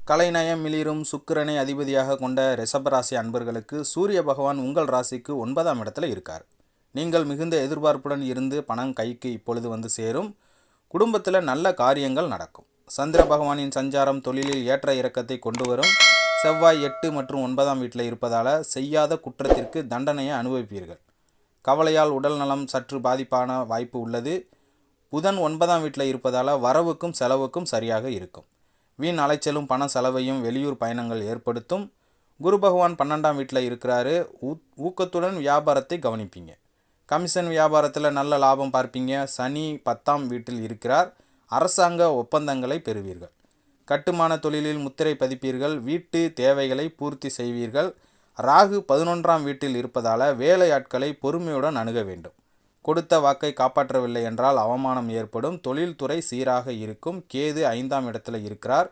கலைநயம் மிளிரும் சுக்கிரனை அதிபதியாக கொண்ட ரிஷபராசி அன்பர்களுக்கு சூரிய பகவான் உங்கள் ராசிக்கு 9ஆம் இடத்துல இருக்கார். நீங்கள் மிகுந்த எதிர்பார்ப்புடன் இருந்து பணம் கைக்கு இப்பொழுது வந்து சேரும். குடும்பத்தில் நல்ல காரியங்கள் நடக்கும். சந்திர பகவானின் சஞ்சாரம் தொழிலில் ஏற்ற இறக்கத்தை கொண்டு வரும். செவ்வாய் 8 மற்றும் 9ஆம் வீட்டில் இருப்பதால் செய்யாத குற்றத்திற்கு தண்டனையை அனுபவிப்பீர்கள். கவலையால் உடல் நலம் சற்று பாதிப்பான வாய்ப்பு உள்ளது. புதன் 9ஆம் வீட்டில் இருப்பதால் வரவுக்கும் செலவுக்கும் சரியாக இருக்கும். வீண் அலைச்சலும் பண செலவையும் வெளியூர் பயணங்கள் ஏற்படுத்தும். குரு பகவான் 12ஆம் வீட்டில் இருக்கிறாரு. ஊக்கத்துடன் வியாபாரத்தை கவனிப்பீங்க. கமிஷன் வியாபாரத்தில் நல்ல லாபம் பார்ப்பீங்க. சனி 10ஆம் வீட்டில் இருக்கிறார். அரசாங்க ஒப்பந்தங்களை பெறுவீர்கள். கட்டுமான தொழிலில் முத்திரை பதிப்பீர்கள். வீட்டு தேவைகளை பூர்த்தி செய்வீர்கள். ராகு 11ஆம் வீட்டில் இருப்பதால் வேலையாட்களை பொறுமையுடன் அணுக வேண்டும். கொடுத்த வாக்கை காப்பாற்றவில்லை என்றால் அவமானம் ஏற்படும். தொழில்துறை சீராக இருக்கும். கேது 5ஆம் இடத்துல இருக்கிறார்.